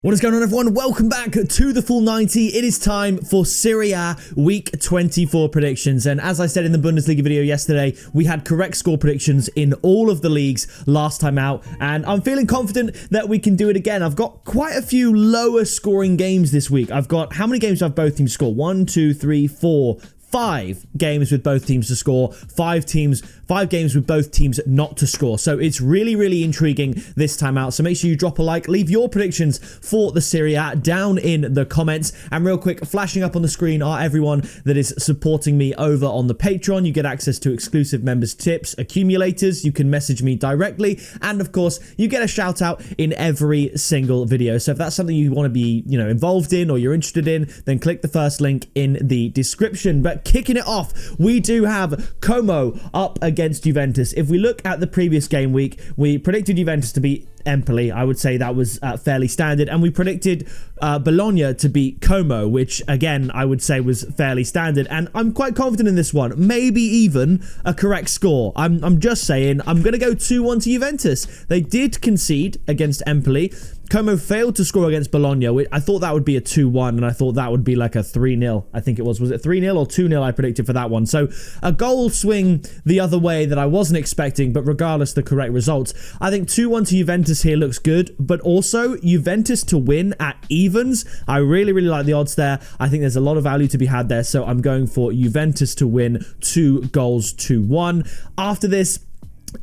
What is going on, everyone? Welcome back to the Full 90. It is time for Serie A Week 24 predictions. And as I said in the Bundesliga video yesterday, we had correct score predictions in all of the leagues last time out. And I'm feeling confident that we can do it again. I've got quite a few lower scoring games this week. I've got, how many games have both teams scored? 1, 2, 3, 4, 5 games with both teams to score, 5 games with both teams not to score. So it's really intriguing this time out. So make sure you drop a like, leave your predictions for the Serie A down in the comments. And real quick, flashing up on the screen are everyone that is supporting me over on the Patreon. You get access to exclusive members tips, accumulators. You can message me directly. And of course, you get a shout out in every single video. So if that's something you want to be, involved in or you're interested in, then click the first link in the description. But kicking it off, we do have Como up against Juventus. If we look at the previous game week, we predicted Juventus to beat Empoli. I would say that was fairly standard, and we predicted Bologna to beat Como, which again I would say was fairly standard, and I'm quite confident in this one, maybe even a correct score. I'm just saying I'm gonna go 2-1 to Juventus. They did concede against Empoli. Como failed to score against Bologna. I thought that would be a 2-1, and I thought that would be like a 3-0. I think it was. Was it 3-0 or 2-0 I predicted for that one? So a goal swing the other way that I wasn't expecting, but regardless, the correct results. I think 2-1 to Juventus here looks good, but also Juventus to win at evens. I really like the odds there. I think there's a lot of value to be had there, so I'm going for Juventus to win 2-1. After this,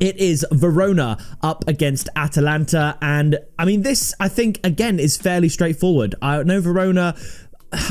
it is Verona up against Atalanta, and I mean, this I think again is fairly straightforward. I know Verona,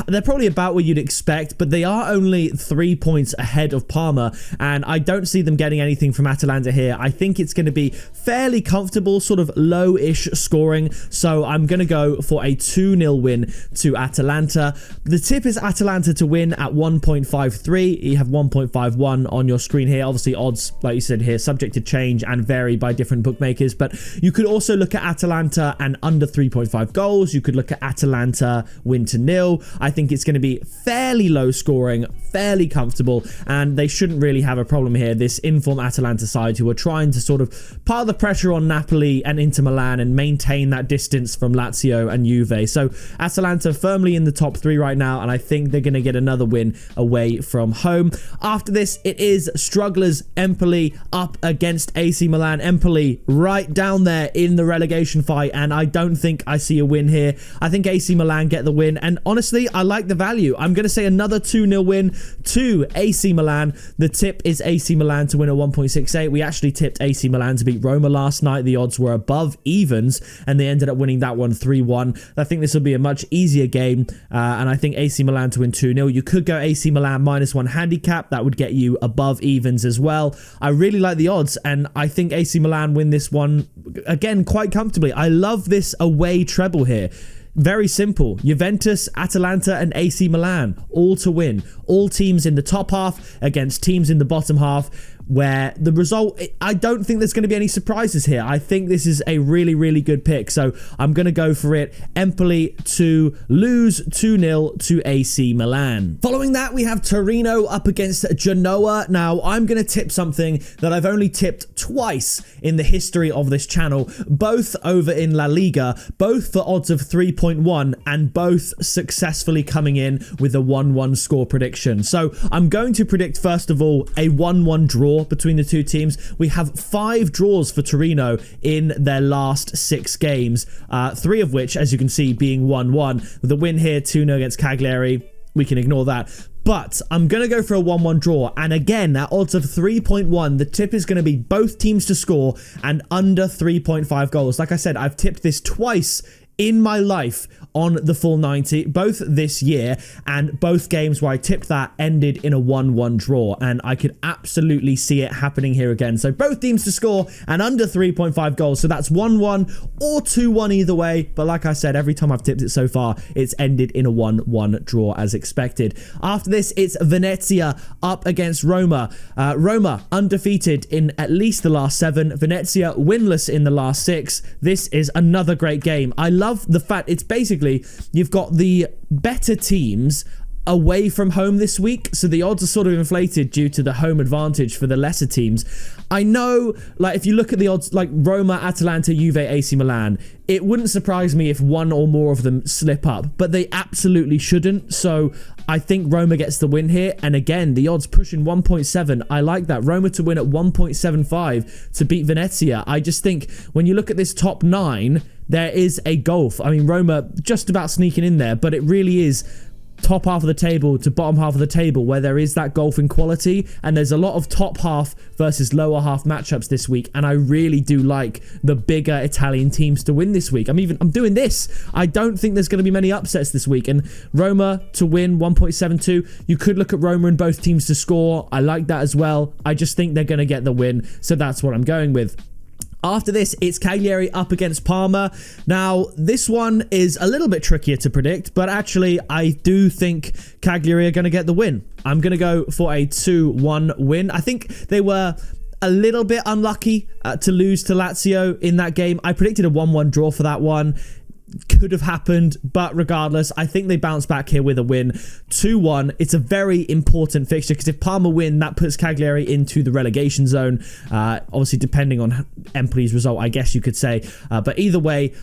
they're probably about what you'd expect, but they are only 3 points ahead of Parma, and I don't see them getting anything from Atalanta here. I think it's going to be fairly comfortable, sort of low-ish scoring, so I'm going to go for a 2-0 win to Atalanta. The tip is Atalanta to win at 1.53. You have 1.51 on your screen here. Obviously, odds, like you said here, subject to change and vary by different bookmakers, but you could also look at Atalanta and under 3.5 goals. You could look at Atalanta win to 0. I think it's going to be fairly low scoring, fairly comfortable, and they shouldn't really have a problem here. This informed Atalanta side who are trying to sort of pile the pressure on Napoli and Inter Milan and maintain that distance from Lazio and Juve. So Atalanta firmly in the top 3 right now, and I think they're going to get another win away from home. After this, it is strugglers Empoli up against AC Milan. Empoli right down there in the relegation fight, and I don't think I see a win here. I think AC Milan get the win, and honestly, I like the value. I'm going to say another 2-0 win to AC Milan. The tip is AC Milan to win at 1.68. We actually tipped AC Milan to beat Roma last night. The odds were above evens, and they ended up winning that one 3-1. I think this will be a much easier game, and I think AC Milan to win 2-0. You could go AC Milan -1 handicap. That would get you above evens as well. I really like the odds, and I think AC Milan win this one, again, quite comfortably. I love this away treble here. Very simple. Juventus, Atalanta, and AC Milan, all to win. All teams in the top half against teams in the bottom half, where the result, I don't think there's going to be any surprises here. I think this is a really good pick, so I'm going to go for it. Empoli to lose 2-0 to AC Milan. Following that, we have Torino up against Genoa. Now, I'm going to tip something that I've only tipped twice in the history of this channel, both over in La Liga, both for odds of 3.1, and both successfully coming in with a 1-1 score prediction. So I'm going to predict, first of all, a 1-1 draw between the two teams. We have 5 draws for Torino in their last 6 games, 3 of which, as you can see, being 1-1. With the win here, 2-0 against Cagliari, we can ignore that. But I'm going to go for a 1-1 draw. And again, at odds of 3.1, the tip is going to be both teams to score and under 3.5 goals. Like I said, I've tipped this twice in my life on the Full 90, both this year, and both games where I tipped that ended in a 1-1 draw, and I could absolutely see it happening here again. So both teams to score and under 3.5 goals, so that's 1-1 or 2-1 either way, but like I said, every time I've tipped it so far, it's ended in a 1-1 draw as expected. After this, it's Venezia up against Roma. Roma undefeated in at least the last 7, Venezia winless in the last 6. This is another great game. I love the fact it's basically, you've got the better teams away from home this week, so the odds are sort of inflated due to the home advantage for the lesser teams. I know, like, if you look at the odds, like Roma, Atalanta, Juve, AC Milan, it wouldn't surprise me if one or more of them slip up, but they absolutely shouldn't. So I think Roma gets the win here, and again, the odds pushing 1.7. I like that. Roma to win at 1.75 to beat Venezia. I just think when you look at this top 9, there is a gulf. I mean, Roma just about sneaking in there, but it really is top half of the table to bottom half of the table where there is that golf in quality, and there's a lot of top half versus lower half matchups this week, and I really do like the bigger Italian teams to win this week. I'm doing this. I don't think there's going to be many upsets this week, and Roma to win 1.72. You could look at Roma and both teams to score. I like that as well. I just think they're going to get the win, so that's what I'm going with. After this, it's Cagliari up against Parma. Now, this one is a little bit trickier to predict, but actually, I do think Cagliari are going to get the win. I'm going to go for a 2-1 win. I think they were a little bit unlucky to lose to Lazio in that game. I predicted a 1-1 draw for that one. Could have happened, but regardless, I think they bounce back here with a win. 2-1. It's a very important fixture because if Parma win, that puts Cagliari into the relegation zone. Obviously, depending on Empoli's result, I guess you could say. But either way,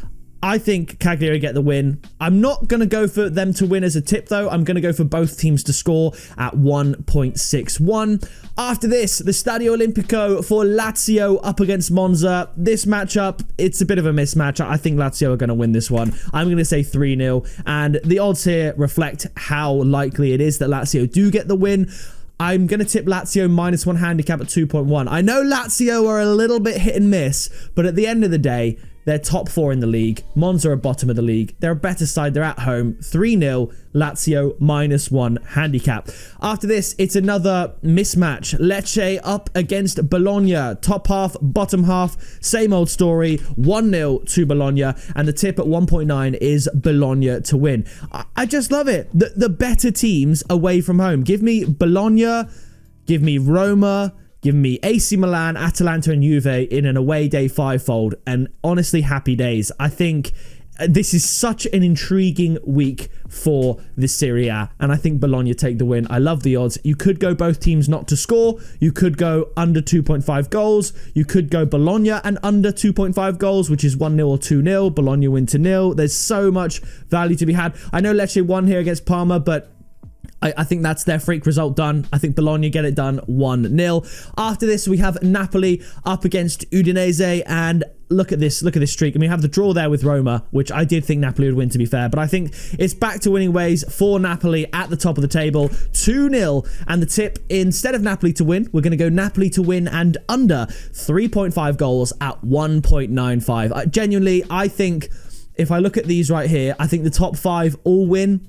I think Cagliari get the win. I'm not going to go for them to win as a tip, though. I'm going to go for both teams to score at 1.61. After this, the Stadio Olimpico for Lazio up against Monza. This matchup, it's a bit of a mismatch. I think Lazio are going to win this one. I'm going to say 3-0. And the odds here reflect how likely it is that Lazio do get the win. I'm going to tip Lazio -1 handicap at 2.1. I know Lazio are a little bit hit and miss, but at the end of the day, they're top 4 in the league. Monza are bottom of the league. They're a better side. They're at home. 3-0. Lazio -1 handicap. After this, it's another mismatch. Lecce up against Bologna. Top half, bottom half. Same old story. 1-0 to Bologna. And the tip at 1.9 is Bologna to win. I just love it. The better teams away from home. Give me Bologna. Give me Roma. Give me AC Milan, Atalanta, and Juve in an away day 5-fold. And honestly, happy days. I think this is such an intriguing week for the Serie A. And I think Bologna take the win. I love the odds. You could go both teams not to score. You could go under 2.5 goals. You could go Bologna and under 2.5 goals, which is 1-0 or 2-0. Bologna win to 0. There's so much value to be had. I know Lecce won here against Parma, but I think that's their freak result done. I think Bologna get it done 1-0. After this, we have Napoli up against Udinese, and look at this streak. I mean, we have the draw there with Roma, which I did think Napoli would win, to be fair, but I think it's back to winning ways for Napoli at the top of the table. 2-0, and the tip, instead of Napoli to win, we're going to go Napoli to win and under 3.5 goals at 1.95. Genuinely, I think if I look at these right here, I think the top 5 all win.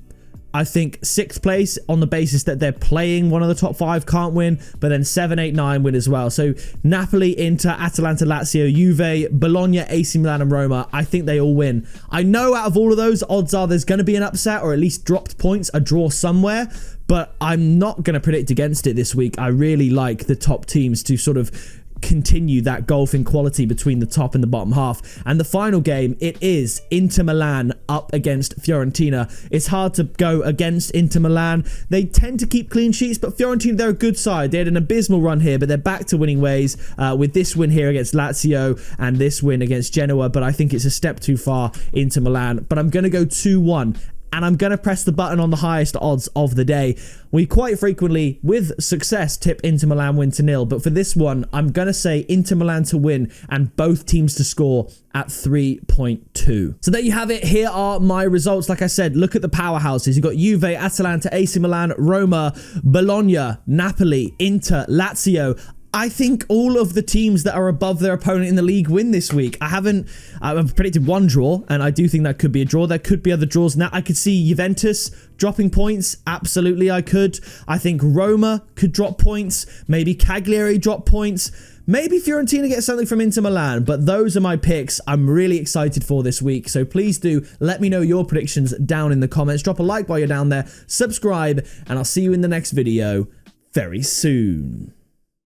I think 6th place on the basis that they're playing one of the top 5 can't win, but then 7, 8, 9 win as well. So Napoli, Inter, Atalanta, Lazio, Juve, Bologna, AC Milan, and Roma, I think they all win. I know out of all of those, odds are there's going to be an upset or at least dropped points, a draw somewhere, but I'm not going to predict against it this week. I really like the top teams to sort of continue that golf in quality between the top and the bottom half. And the final game, it is Inter Milan up against Fiorentina. It's hard to go against Inter Milan. They tend to keep clean sheets, but Fiorentina, they're a good side. They had an abysmal run here, but they're back to winning ways with this win here against Lazio and this win against Genoa, but I think it's a step too far into Milan. But I'm going to go 2-1. And I'm going to press the button on the highest odds of the day. We quite frequently, with success, tip Inter Milan win to 0. But for this one, I'm going to say Inter Milan to win and both teams to score at 3.2. So there you have it. Here are my results. Like I said, look at the powerhouses. You've got Juve, Atalanta, AC Milan, Roma, Bologna, Napoli, Inter, Lazio. I think all of the teams that are above their opponent in the league win this week. I've predicted one draw, and I do think that could be a draw. There could be other draws. Now, I could see Juventus dropping points. Absolutely, I could. I think Roma could drop points. Maybe Cagliari drop points. Maybe Fiorentina gets something from Inter Milan, but those are my picks I'm really excited for this week. So please do let me know your predictions down in the comments. Drop a like while you're down there. Subscribe, and I'll see you in the next video very soon.